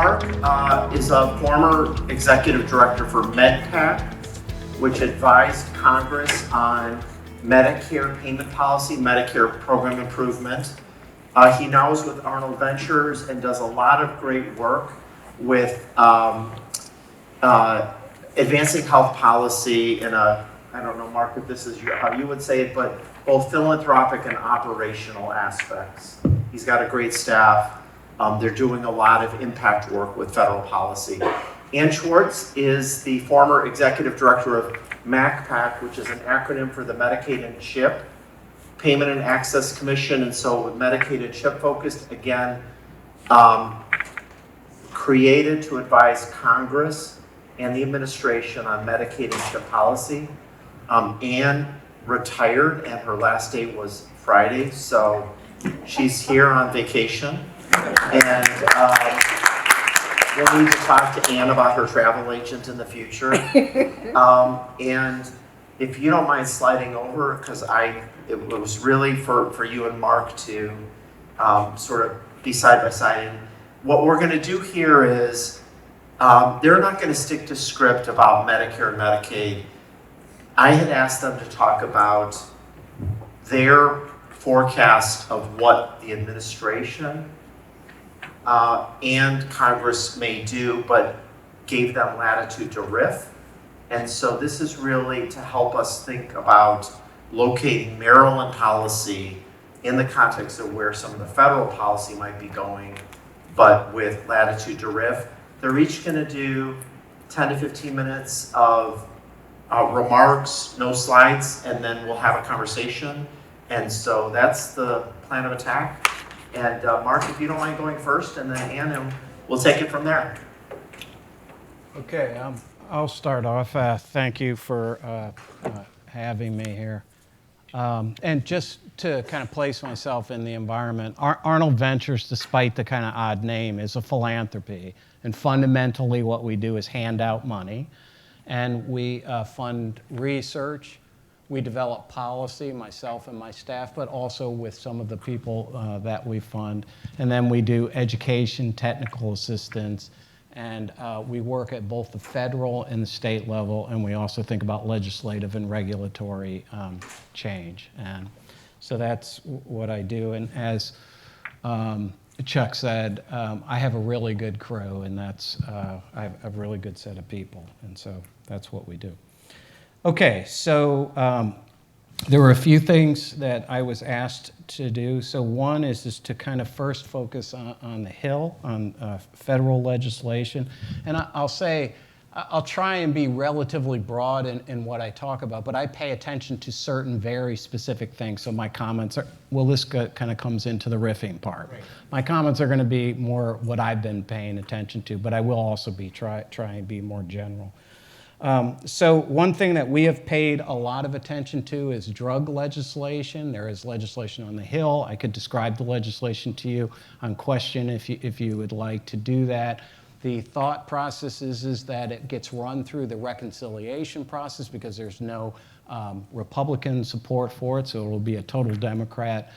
Mark is a former Executive Director for MedPAC, which advised Congress on Medicare payment policy, Medicare program improvement. He now is with Arnold Ventures and does a lot of great work with advancing health policy in a, I don't know, Mark, if this is how you would say it, but both philanthropic and operational aspects. He's got a great staff. They're doing a lot of impact work with federal policy. Ann Schwartz is the former Executive Director of MACPAC, which is an acronym for the Medicaid and CHIP Payment and Access Commission. And so with Medicaid and CHIP focused, again, created to advise Congress and the administration on Medicaid and CHIP policy. Ann retired and her last day was Friday, so she's here on vacation. And we'll need to talk to Ann about her travel agent in the future. And if you don't mind sliding over, because it was really for you and Mark to sort of be side by side. And what we're going to do here is they're not going to stick to script about Medicare and Medicaid. I had asked them to talk about their forecast of what the administration and Congress may do, but gave them latitude to riff. And so this is really to help us think about locating Maryland policy in the context of where some of the federal policy might be going, but with latitude to riff. They're each going to do 10 to 15 minutes of remarks, no slides, and then we'll have a conversation. And so that's the plan of attack. And Mark, if you don't mind going first, and then Ann, and we'll take it from there. Okay, I'll start off. Thank you for having me here. And just to kind of place myself in the environment, Arnold Ventures, despite the kind of odd name, is a philanthropy. And fundamentally what we do is hand out money. And we fund research. We develop policy, myself and my staff, but also with some of the people that we fund. And then we do education, technical assistance, and we work at both the federal and the state level, and we also think about legislative and regulatory change. And so that's what I do. And as Chuck said, I have a really good crew, and that's I have a really good set of people, and so that's what we do. Okay, so there were a few things that I was asked to do. So one is just to kind of first focus on the Hill, on federal legislation. And I'll say, I'll try and be relatively broad in what I talk about, but I pay attention to certain very specific things. So my comments are, well, this kind of comes into the riffing part. Right. My comments are going to be more what I've been paying attention to, but I will also be try and be more general. So one thing that we have paid a lot of attention to is drug legislation. There is legislation on the Hill. I could describe the legislation to you on question if you would like to do that. The thought process is that it gets run through the reconciliation process because there's no Republican support for it, so it will be a total Democrat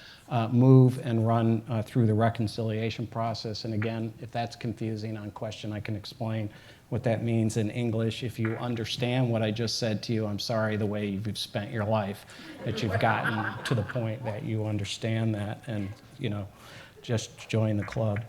move and run through the reconciliation process. And again, if that's confusing on question, I can explain what that means in English. If you understand what I just said to you, I'm sorry the way you've spent your life, that you've gotten to the point that you understand that and, you know, just join the club.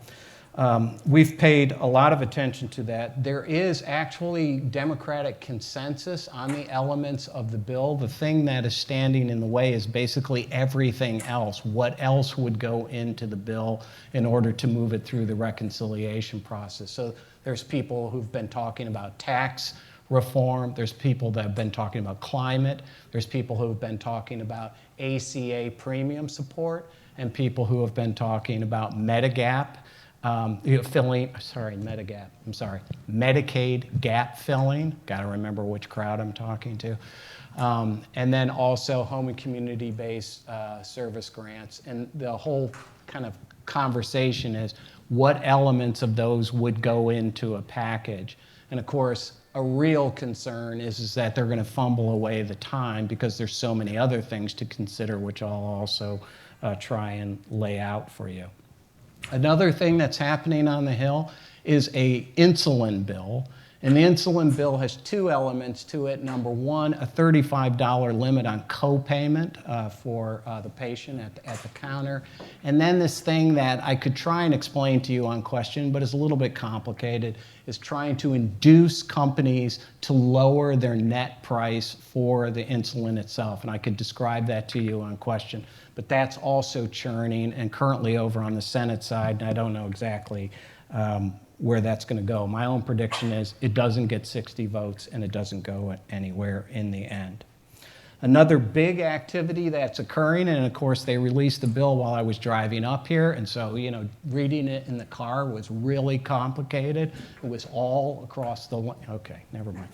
We've paid a lot of attention to that. There is actually Democratic consensus on the elements of the bill. The thing that is standing in the way is basically everything else. What else would go into the bill in order to move it through the reconciliation process? So there's people who've been talking about tax reform. There's people that have been talking about climate. There's people who have been talking about ACA premium support, and people who have been talking about Medigap. Medicaid gap filling. Got to remember which crowd I'm talking to. And then also home and community-based service grants. And the whole kind of conversation is what elements of those would go into a package. And of course, a real concern is that they're going to fumble away the time because there's so many other things to consider, which I'll also try and lay out for you. Another thing that's happening on the Hill is a insulin bill. And the insulin bill has two elements to it. Number one, a $35 limit on co-payment for the patient at the counter. And then this thing that I could try and explain to you on question, but is a little bit complicated, is trying to induce companies to lower their net price for the insulin itself. And I could describe that to you on question. But that's also churning and currently over on the Senate side, and I don't know exactly where that's going to go. My own prediction is it doesn't get 60 votes and it doesn't go anywhere in the end. Another big activity that's occurring, and of course they released the bill while I was driving up here, and so, you know, reading it in the car was really complicated. It was all across the, okay, never mind.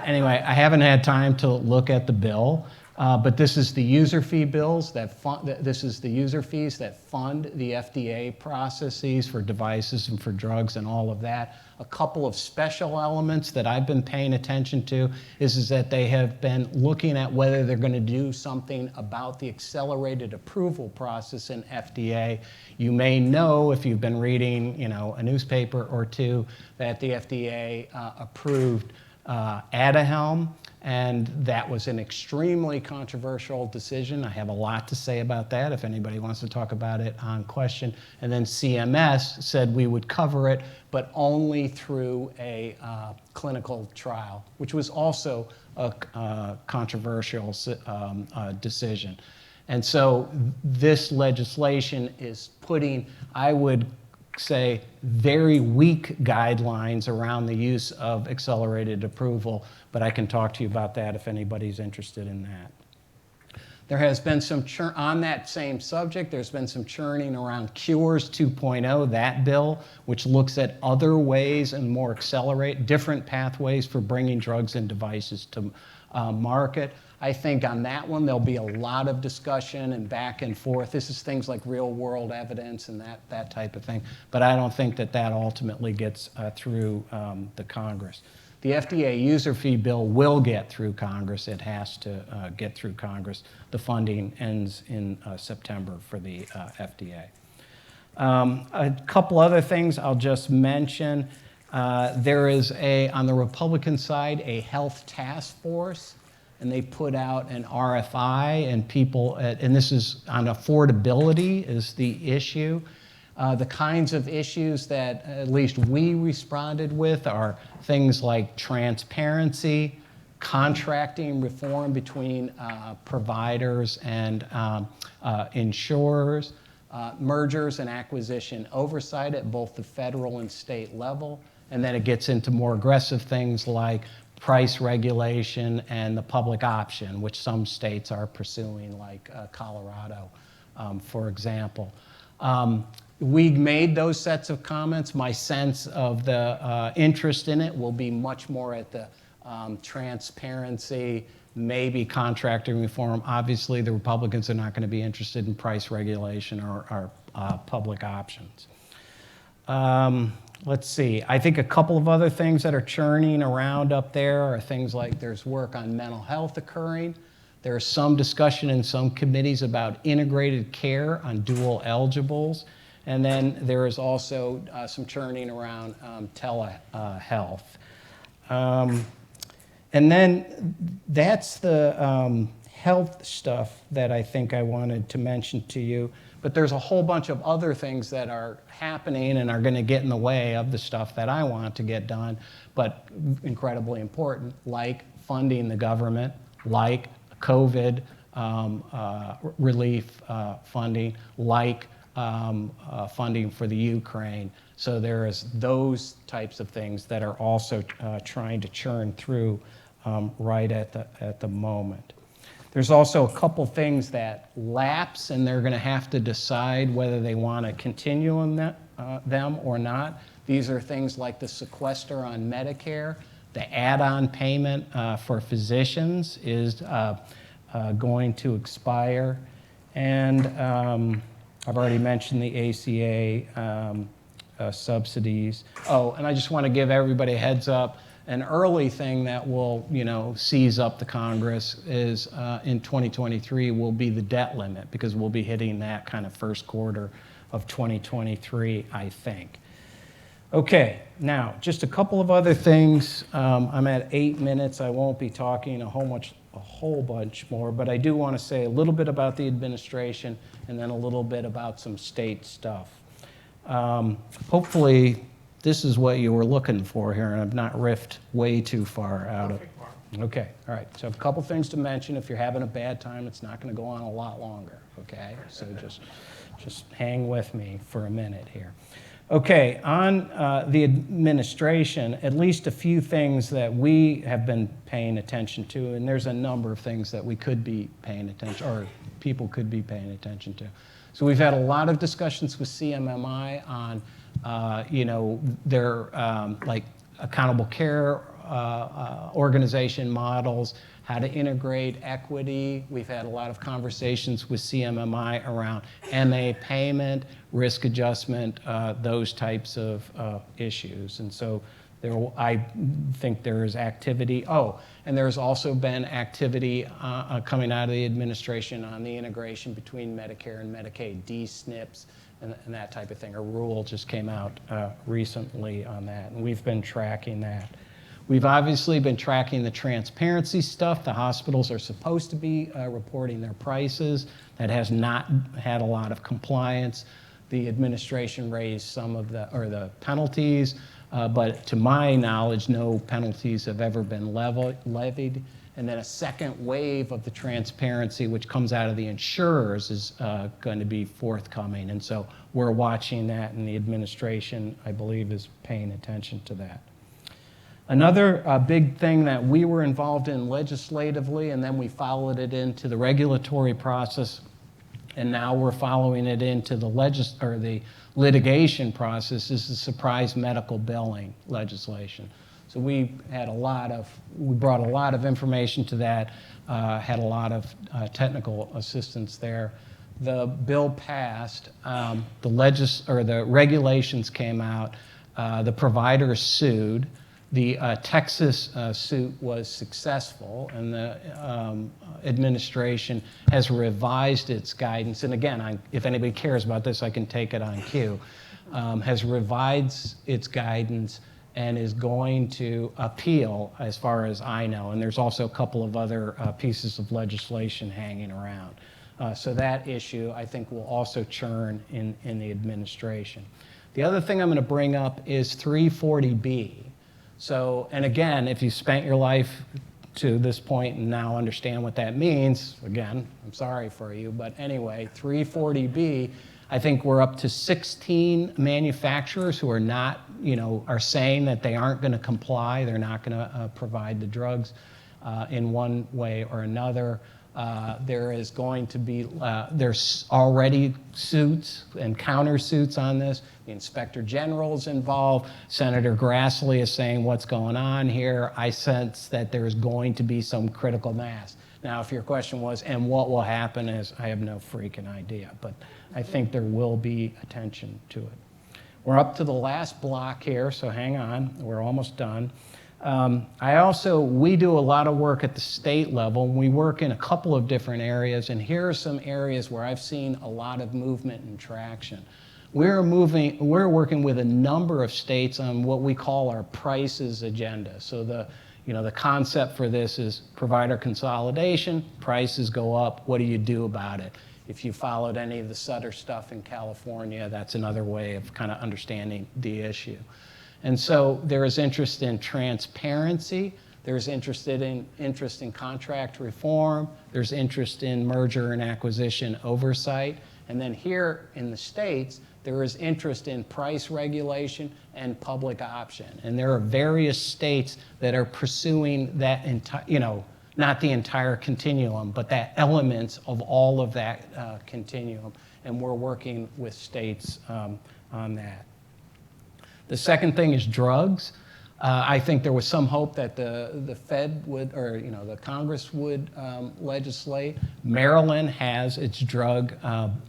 Anyway, I haven't had time to look at the bill. But this is the user fee bills that this is the user fees that fund the FDA processes for devices and for drugs and all of that. A couple of special elements that I've been paying attention to is that they have been looking at whether they're going to do something about the accelerated approval process in FDA. You may know, if you've been reading, you know, a newspaper or two, that the FDA approved Aduhelm. And that was an extremely controversial decision. I have a lot to say about that if anybody wants to talk about it on question. And then CMS said we would cover it, but only through a clinical trial, which was also a controversial decision. And so this legislation is putting, I would say, very weak guidelines around the use of accelerated approval, but I can talk to you about that if anybody's interested in that. There has been some churn on that same subject. There's been some churning around Cures 2.0, that bill, which looks at other ways and more different pathways for bringing drugs and devices to market. I think on that one, there'll be a lot of discussion and back and forth. This is things like real world evidence and that type of thing. But I don't think that ultimately gets through the Congress. The FDA user fee bill will get through Congress. It has to get through Congress. The funding ends in September for the FDA. A couple other things I'll just mention. There is on the Republican side, a health task force. And they put out an RFI, and and this is on affordability is the issue. The kinds of issues that at least we responded with are things like transparency, contracting reform between providers and insurers, mergers and acquisition oversight at both the federal and state level, and then it gets into more aggressive things like price regulation and the public option, which some states are pursuing, like Colorado, for example. We made those sets of comments. My sense of the interest in it will be much more at the transparency, maybe contracting reform. Obviously, the Republicans are not going to be interested in price regulation or public options. Let's see, I think a couple of other things that are churning around up there are things like there's work on mental health occurring. There's some discussion in some committees about integrated care on dual eligibles. And then there is also some churning around telehealth. And then that's the health stuff that I think I wanted to mention to you. But there's a whole bunch of other things that are happening and are going to get in the way of the stuff that I want to get done, but incredibly important, like funding the government, like COVID relief funding, like funding for the Ukraine. So there is those types of things that are also trying to churn through right at the moment. There's also a couple things that lapse, and they're going to have to decide whether they want to continue on them or not. These are things like the sequester on Medicare. The add-on payment for physicians is going to expire. And I've already mentioned the ACA subsidies. Oh, and I just want to give everybody a heads up. An early thing that will, seize up the Congress is in 2023 will be the debt limit, because we'll be hitting that kind of first quarter of 2023, I think. Okay, now, just a couple of other things. I'm at 8 minutes. I won't be talking a whole bunch more, but I do want to say a little bit about the administration and then a little bit about some state stuff. Hopefully, this is what you were looking for here, and I've not riffed way too far out of it. Okay, all right. So a couple things to mention. If you're having a bad time, it's not going to go on a lot longer, okay? So just hang with me for a minute here. Okay, on the administration, at least a few things that we have been paying attention to, and there's a number of things that we could be paying attention, or people could be paying attention to. So we've had a lot of discussions with CMMI on, their like accountable care organization models, how to integrate equity. We've had a lot of conversations with CMMI around MA payment, risk adjustment, those types of issues. And so I think there is activity. Oh, and there's also been activity coming out of the administration on the integration between Medicare and Medicaid, dsnips, and that type of thing. A rule just came out recently on that, and we've been tracking that. We've obviously been tracking the transparency stuff. The hospitals are supposed to be reporting their prices. That has not had a lot of compliance. The administration raised some of the penalties, but to my knowledge, no penalties have ever been levied. And then a second wave of the transparency, which comes out of the insurers, is going to be forthcoming. And so we're watching that, and the administration, I believe, is paying attention to that. Another big thing that we were involved in legislatively, and then we followed it into the regulatory process, and now we're following it into the litigation process, is the surprise medical billing legislation. So we brought a lot of information to that, had a lot of technical assistance there. The bill passed, the regulations came out, the providers sued. The Texas suit was successful, and the administration has revised its guidance. And again, if anybody cares about this, I can take it on cue. Has revised its guidance and is going to appeal, as far as I know. And there's also a couple of other pieces of legislation hanging around. So that issue, I think, will also churn in the administration. The other thing I'm going to bring up is 340B. So, and again, if you spent your life to this point and now understand what that means, again, I'm sorry for you, but anyway, 340B, I think we're up to 16 manufacturers who are not, are saying that they aren't going to comply, they're not going to provide the drugs in one way or another. There is going to be, there's already suits and countersuits on this. The Inspector General's involved. Senator Grassley is saying, what's going on here? I sense that there's going to be some critical mass. Now, if your question was, and what will happen, is I have no freaking idea, but I think there will be attention to it. We're up to the last block here, so hang on, we're almost done. We do a lot of work at the state level, and we work in a couple of different areas, and here are some areas where I've seen a lot of movement and traction. We're working with a number of states on what we call our prices agenda. So the concept for this is provider consolidation, prices go up, what do you do about it? If you followed any of the Sutter stuff in California, that's another way of kind of understanding the issue. And so there is interest in transparency, there's interest in contract reform, there's interest in merger and acquisition oversight, and then here in the states, there is interest in price regulation and public option. And there are various states that are pursuing that not the entire continuum, but that elements of all of that continuum. And we're working with states on that. The second thing is drugs. I think there was some hope that the Fed would, or the Congress would legislate. Maryland has its drug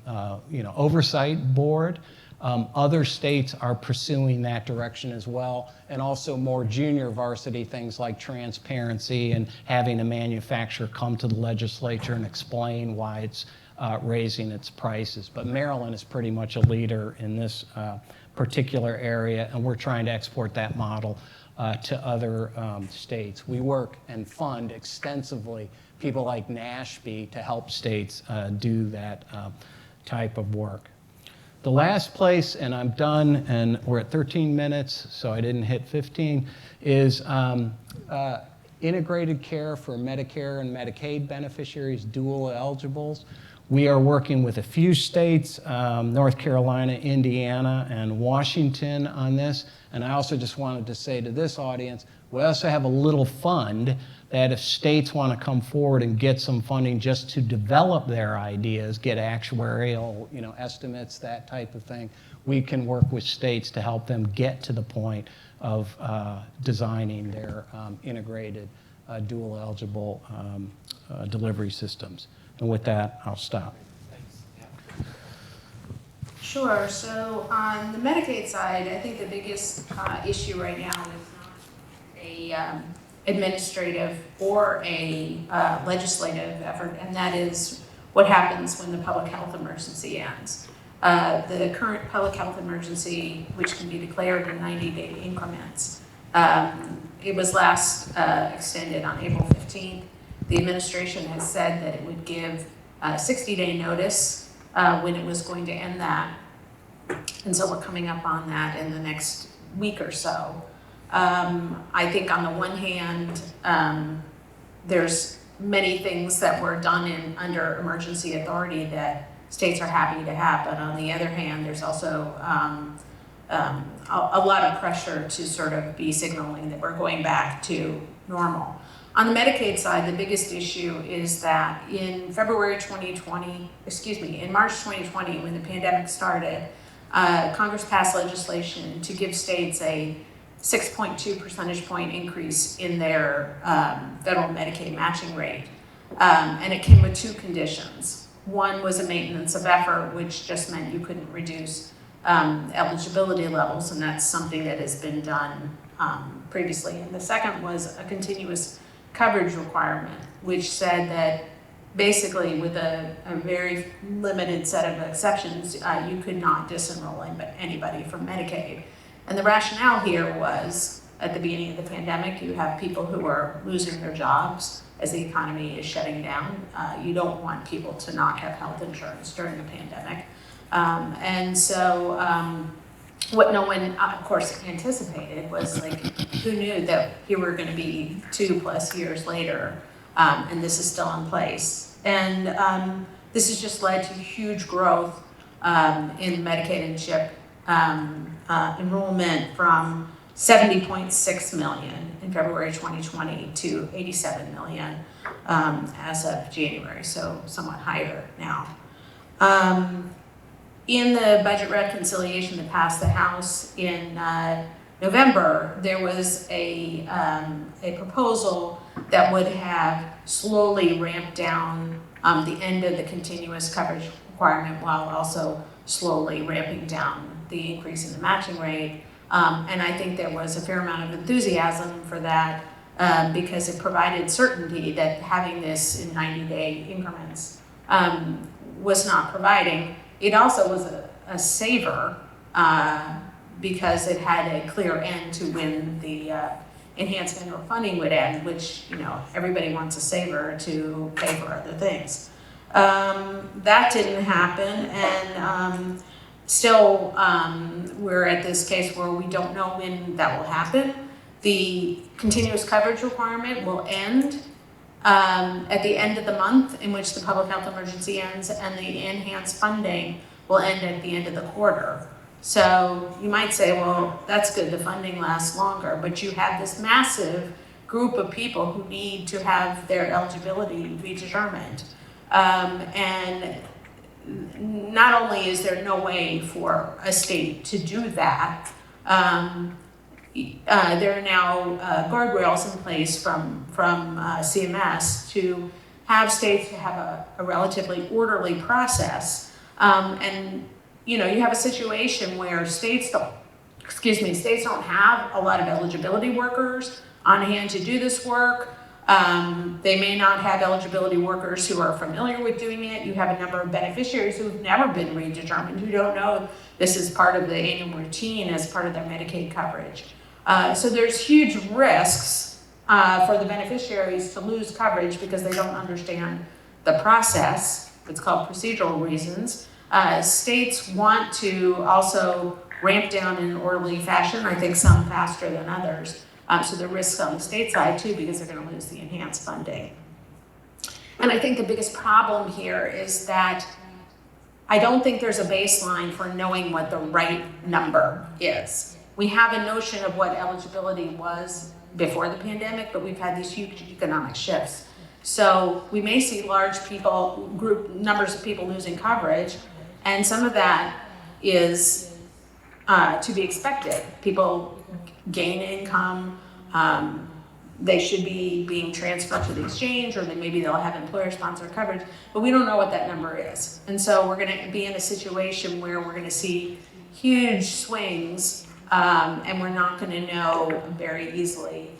oversight board. Other states are pursuing that direction as well, and also more junior varsity things like transparency and having a manufacturer come to the legislature and explain why it's raising its prices. But Maryland is pretty much a leader in this particular area, and we're trying to export that model to other states. We work and fund extensively people like NASHB to help states do that type of work. The last place, and I'm done, and we're at 13 minutes, so I didn't hit 15, is integrated care for Medicare and Medicaid beneficiaries, dual eligibles. We are working with a few states, North Carolina, Indiana, and Washington on this. And I also just wanted to say to this audience, we also have a little fund that if states want to come forward and get some funding just to develop their ideas, get actuarial, estimates, that type of thing, we can work with states to help them get to the point of designing their integrated dual eligible delivery systems. And with that, I'll stop. Sure. So on the Medicaid side, I think the biggest issue right now is not a administrative or a legislative effort, and that is what happens when the public health emergency ends. The current public health emergency, which can be declared in 90-day increments, it was last extended on April 15th. The administration has said that it would give a 60-day notice when it was going to end that. And so we're coming up on that in the next week or so. I think on the one hand, there's many things that were done under emergency authority that states are happy to have, but on the other hand, there's also a lot of pressure to sort of be signaling that we're going back to normal. On the Medicaid side, the biggest issue is that in March 2020, when the pandemic started, Congress passed legislation to give states a 6.2 percentage point increase in their federal Medicaid matching rate. And it came with two conditions. One was a maintenance of effort, which just meant you couldn't reduce eligibility levels, and that's something that has been done previously. And the second was a continuous coverage requirement, which said that basically with a very limited set of exceptions, you could not disenroll anybody from Medicaid. And the rationale here was, at the beginning of the pandemic, you have people who are losing their jobs as the economy is shutting down. You don't want people to not have health insurance during the pandemic. And so what no one, of course, anticipated was, like, who knew that here we're going to be 2+ years later, and this is still in place. And this has just led to huge growth in Medicaid and CHIP enrollment from 70.6 million in February 2020 to 87 million as of January, so somewhat higher now. In the budget reconciliation that passed the House in November, there was a proposal that would have slowly ramped down the end of the continuous coverage requirement while also slowly ramping down the increase in the matching rate. And I think there was a fair amount of enthusiasm for that because it provided certainty that having this in 90-day increments was not providing. It also was a saver because it had a clear end to when the enhanced federal funding would end, which, everybody wants a saver to pay for other things. That didn't happen, and still we're at this case where we don't know when that will happen. The continuous coverage requirement will end at the end of the month in which the public health emergency ends, and the enhanced funding will end at the end of the quarter. So you might say, well, that's good, the funding lasts longer, but you have this massive group of people who need to have their eligibility be determined. And not only is there no way for a state to do that, there are now guardrails in place from CMS to have states to have a relatively orderly process. And you have a situation where states don't have a lot of eligibility workers on hand to do this work. They may not have eligibility workers who are familiar with doing it. You have a number of beneficiaries who've never been redetermined, who don't know this is part of the annual routine as part of their Medicaid coverage. So there's huge risks for the beneficiaries to lose coverage because they don't understand the process. It's called procedural reasons. States want to also ramp down in an orderly fashion, I think some faster than others. So the risks on the state side too, because they're going to lose the enhanced funding. And I think the biggest problem here is that I don't think there's a baseline for knowing what the right number is. We have a notion of what eligibility was before the pandemic, but we've had these huge economic shifts. So we may see large numbers of people losing coverage, and some of that is to be expected. People gain income, they should be being transferred to the exchange, or maybe they'll have employer-sponsored coverage, but we don't know what that number is. And so we're going to be in a situation where we're going to see huge swings, and we're not going to know very easily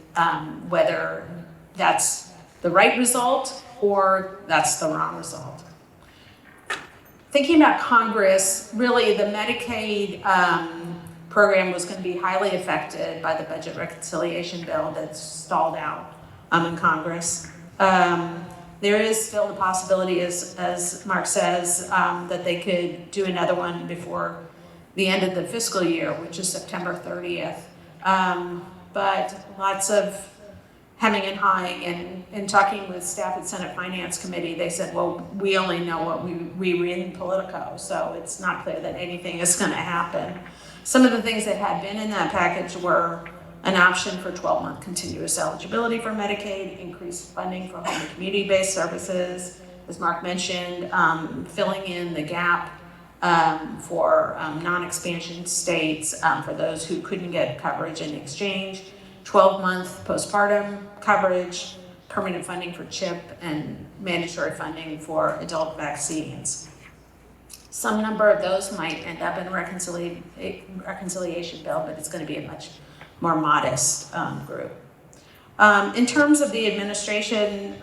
whether that's the right result or that's the wrong result. Thinking about Congress, really the Medicaid program was going to be highly affected by the budget reconciliation bill that's stalled out in Congress. There is still the possibility, as Mark says, that they could do another one before the end of the fiscal year, which is September 30th. But lots of hemming and hawing, and talking with staff at Senate Finance Committee, they said, well, we only know what we read in Politico, so it's not clear that anything is going to happen. Some of the things that had been in that package were an option for 12-month continuous eligibility for Medicaid, increased funding for home and community-based services, as Mark mentioned, filling in the gap for non-expansion states, for those who couldn't get coverage in exchange, 12-month postpartum coverage, permanent funding for CHIP, and mandatory funding for adult vaccines. Some number of those might end up in a reconciliation bill, but it's going to be a much more modest group. In terms of the administration,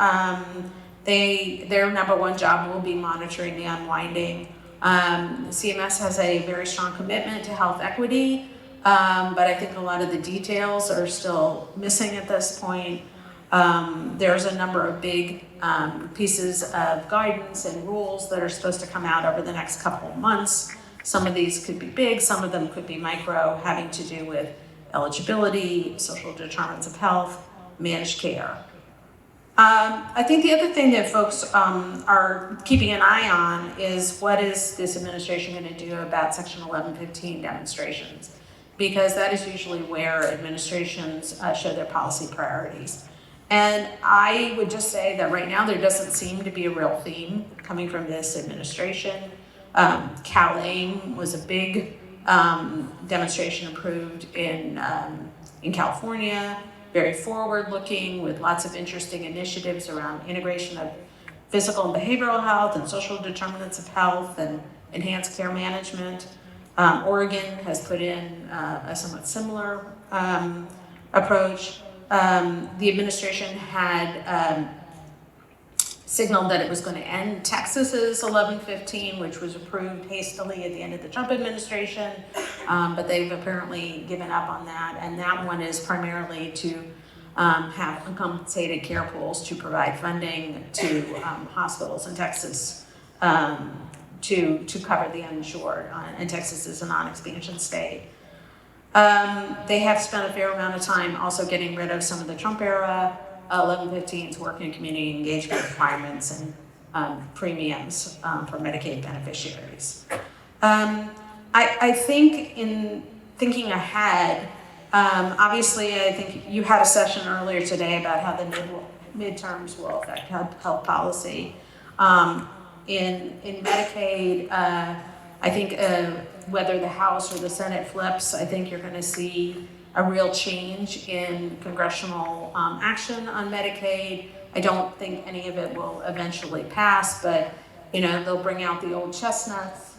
their number one job will be monitoring the unwinding. CMS has a very strong commitment to health equity, but I think a lot of the details are still missing at this point. There's a number of big pieces of guidance and rules that are supposed to come out over the next couple of months. Some of these could be big, some of them could be micro, having to do with eligibility, social determinants of health, managed care. I think the other thing that folks are keeping an eye on is what is this administration going to do about Section 1115 demonstrations, because that is usually where administrations show their policy priorities. And I would just say that right now there doesn't seem to be a real theme coming from this administration. CalAIM was a big demonstration approved in California, very forward-looking with lots of interesting initiatives around integration of physical and behavioral health and social determinants of health and enhanced care management. Oregon has put in a somewhat similar approach. The administration had signaled that it was going to end Texas's 1115, which was approved hastily at the end of the Trump administration, but they've apparently given up on that, and that one is primarily to have uncompensated care pools to provide funding to hospitals in Texas to cover the uninsured, and Texas is a non-expansion state. They have spent a fair amount of time also getting rid of some of the Trump era 1115's work and community engagement requirements and premiums for Medicaid beneficiaries. I think in thinking ahead, obviously I think you had a session earlier today about how the midterms will affect health policy. In Medicaid, I think whether the House or the Senate flips, I think you're going to see a real change in congressional action on Medicaid. I don't think any of it will eventually pass, but they'll bring out the old chestnuts.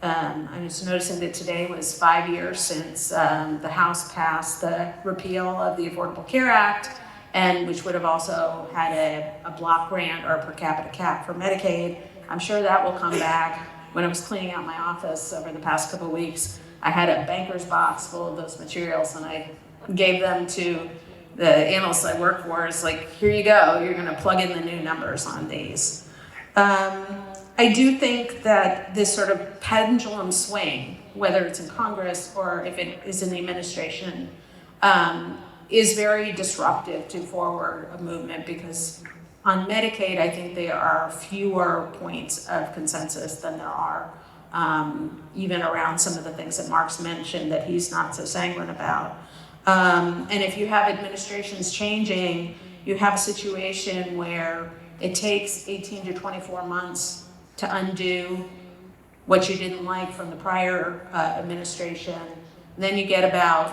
I was noticing that today was 5 years since the House passed the repeal of the Affordable Care Act, and which would have also had a block grant or a per capita cap for Medicaid. I'm sure that will come back. When I was cleaning out my office over the past couple of weeks, I had a banker's box full of those materials, and I gave them to the analysts I work for. It's like, here you go, you're gonna plug in the new numbers on these. I do think that this sort of pendulum swing, whether it's in Congress or if it is in the administration, is very disruptive to forward a movement, because on Medicaid, I think there are fewer points of consensus than there are even around some of the things that Mark's mentioned that he's not so sanguine about. And if you have administrations changing, you have a situation where it takes 18 to 24 months to undo what you didn't like from the prior administration. Then you get about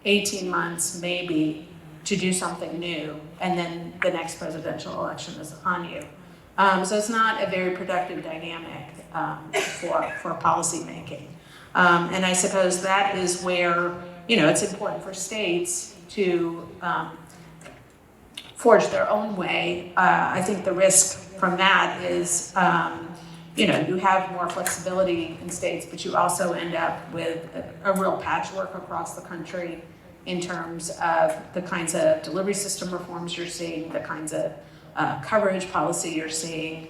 18 months maybe to do something new, and then the next presidential election is on you. So it's not a very productive dynamic for policy making. And I suppose that is where, you know, it's important for states to forge their own way. I think the risk from that is, you know, you have more flexibility in states, but you also end up with a real patchwork across the country in terms of the kinds of delivery system reforms you're seeing, the kinds of coverage policy you're seeing.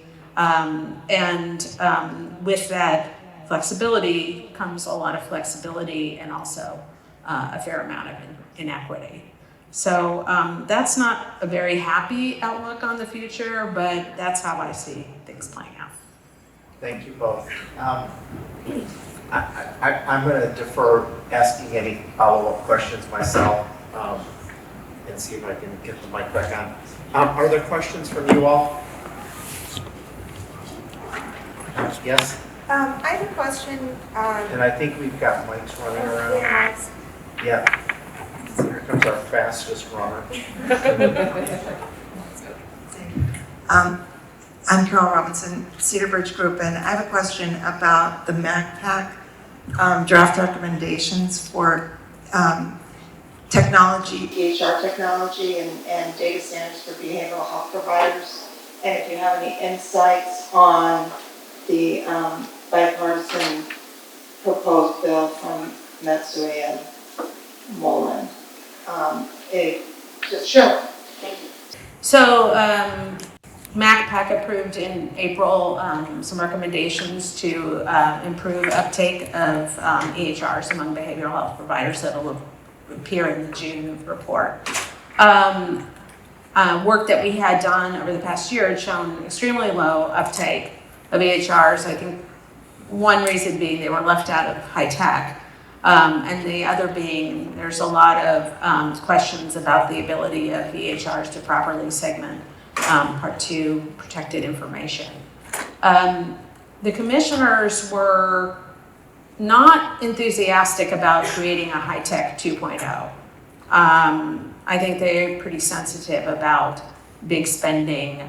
With that flexibility comes a lot of flexibility and also a fair amount of inequity. So that's not a very happy outlook on the future, but that's how I see things playing out. Thank you both. I'm going to defer asking any follow-up questions myself and see if I can get the mic back on. Are there questions from you all? Yes? I have a question. And I think we've got mics running around. Yeah. Here comes our fastest runner. I'm Carol Robinson, Cedar Bridge Group, and I have a question about the MACPAC draft recommendations for technology, EHR technology, and data standards for behavioral health providers. And if you have any insights on the bipartisan proposed bill from Metsui and Mullen. Sure. Thank you. So MACPAC approved in April some recommendations to improve uptake of EHRs among behavioral health providers that will appear in the June report. Work that we had done over the past year had shown extremely low uptake of EHRs. I think one reason being they were left out of high tech, and the other being there's a lot of questions about the ability of EHRs to properly segment Part 2 protected information. The commissioners were not enthusiastic about creating a high-tech 2.0. I think they're pretty sensitive about big spending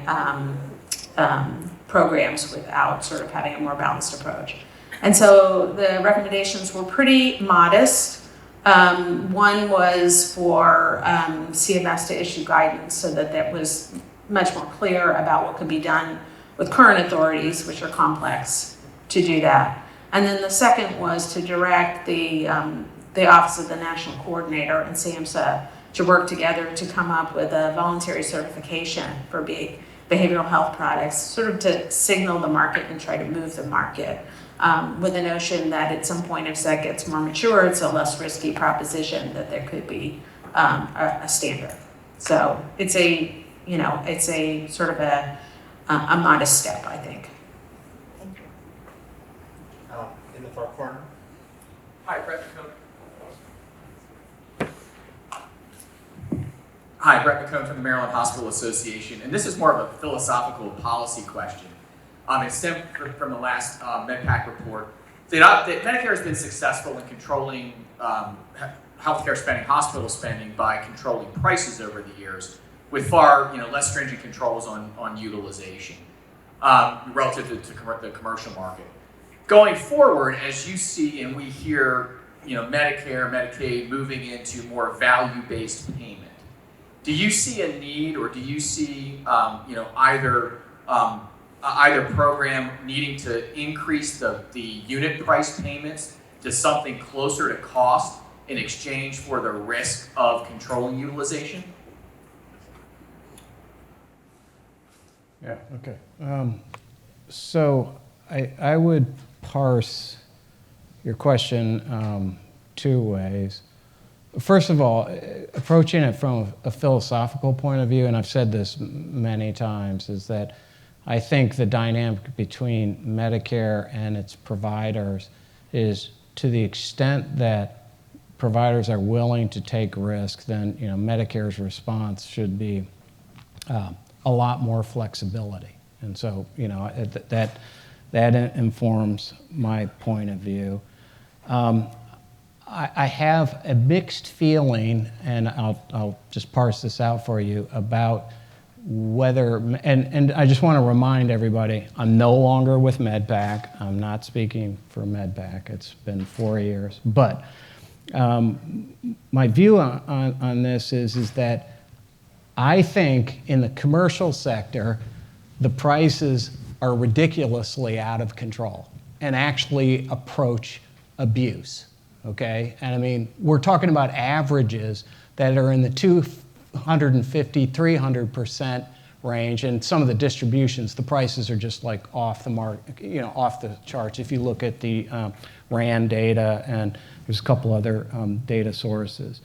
programs without sort of having a more balanced approach. And so the recommendations were pretty modest. One was for CMS to issue guidance so that that was much more clear about what could be done with current authorities, which are complex, to do that. And then the second was to direct the Office of the National Coordinator and SAMHSA to work together to come up with a voluntary certification for behavioral health products, sort of to signal the market and try to move the market, with the notion that at some point, if that gets more mature, it's a less risky proposition that there could be a standard. So it's a sort of a modest step, I think. Thank you. In the far corner. Hi, Brett McCone. Hi, Brett McCone from the Maryland Hospital Association, and this is more of a philosophical policy question. It stemmed from the last MedPAC report. That Medicare has been successful in controlling healthcare spending, hospital spending, by controlling prices over the years, with far less stringent controls on utilization relative to the commercial market. Going forward, as you see and we hear, Medicare, Medicaid moving into more value-based payment, do you see a need, or do you see, either program needing to increase the unit price payments to something closer to cost in exchange for the risk of controlling utilization? Yeah, okay. So I would parse your question two ways. First of all, approaching it from a philosophical point of view, and I've said this many times, is that I think the dynamic between Medicare and its providers is, to the extent that providers are willing to take risk, then Medicare's response should be a lot more flexibility. And so that informs my point of view. I have a mixed feeling, and I'll just parse this out for you, about whether, and I just want to remind everybody, I'm no longer with MedPAC. I'm not speaking for MedPAC. It's been 4 years. But my view on this is that I think in the commercial sector, the prices are ridiculously out of control and actually approach abuse. Okay, and I mean, we're talking about averages that are in the 250, 300% range, and some of the distributions, the prices are just like off the mark, off the charts. If you look at the RAND data, and there's a couple other data sources.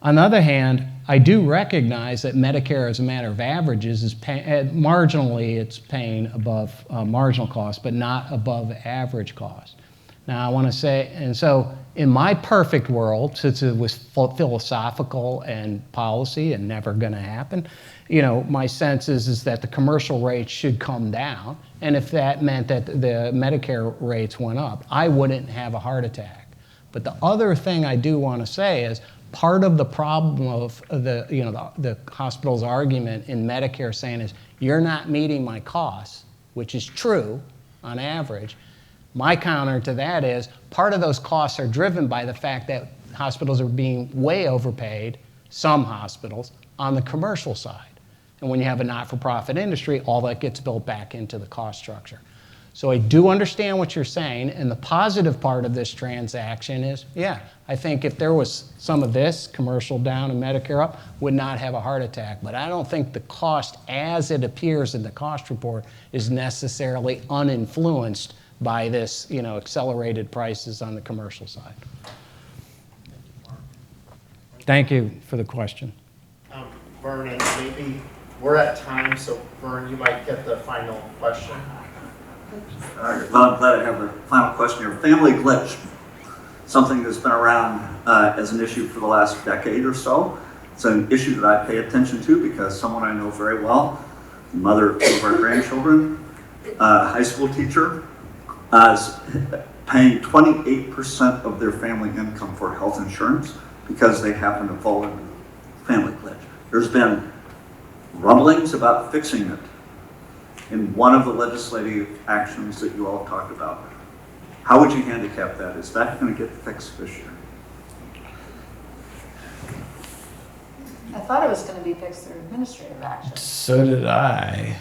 On the other hand, I do recognize that Medicare, as a matter of averages, is marginally it's paying above marginal cost, but not above average cost. Now, I want to say, and so in my perfect world, since it was philosophical and policy and never going to happen, my sense is that the commercial rates should come down. And if that meant that the Medicare rates went up, I wouldn't have a heart attack. But the other thing I do want to say is part of the problem of the hospital's argument in Medicare saying is, you're not meeting my costs, which is true on average. My counter to that is part of those costs are driven by the fact that hospitals are being way overpaid, some hospitals, on the commercial side. And when you have a not-for-profit industry, all that gets built back into the cost structure. So I do understand what you're saying, and the positive part of this transaction is, yeah, I think if there was some of this, commercial down and Medicare up, would not have a heart attack. But I don't think the cost as it appears in the cost report is necessarily uninfluenced by this, accelerated prices on the commercial side. Thank you for the question. Vernon, maybe we're at time, so Vern, you might get the final question. All right, well, I'm glad I have the final question here. Family glitch, something that's been around as an issue for the last decade or so. It's an issue that I pay attention to because someone I know very well, the mother of two of our grandchildren, high school teacher, is paying 28% of their family income for health insurance because they happen to fall into family glitch. There's been rumblings about fixing it in one of the legislative actions that you all talked about. How would you handicap that? Is that going to get fixed this year? I thought it was going to be fixed through administrative action. So did I.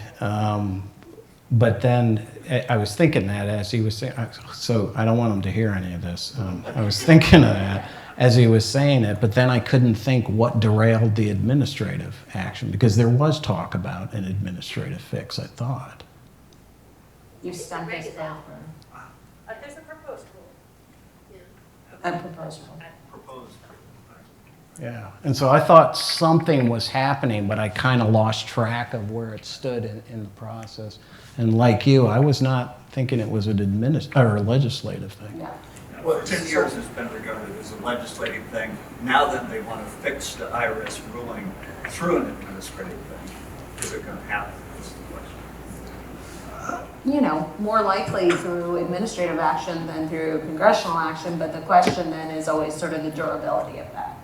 But then I was thinking that as he was saying, so I don't want him to hear any of this. I was thinking of that as he was saying it, but then I couldn't think what derailed the administrative action, because there was talk about an administrative fix, I thought. You stumped us down. There's a proposed rule. A proposal. Yeah, and so I thought something was happening, but I kind of lost track of where it stood in the process. And like you, I was not thinking it was an legislative thing. Yeah. Well, 10 years has been regarded as a legislative thing. Now that they want to fix the IRS ruling through an administrative thing, is it going to happen? Is the question. More likely through administrative action than through congressional action, but the question then is always sort of the durability of that.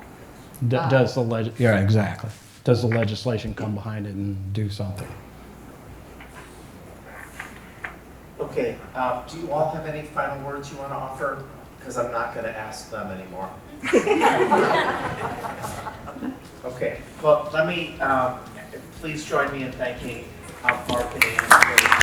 Does the yeah, exactly. Does the legislation come behind it and do something? Okay, do you all have any final words you want to offer? Because I'm not going to ask them anymore. Okay, well, let me, please join me in thanking Mark and Ann.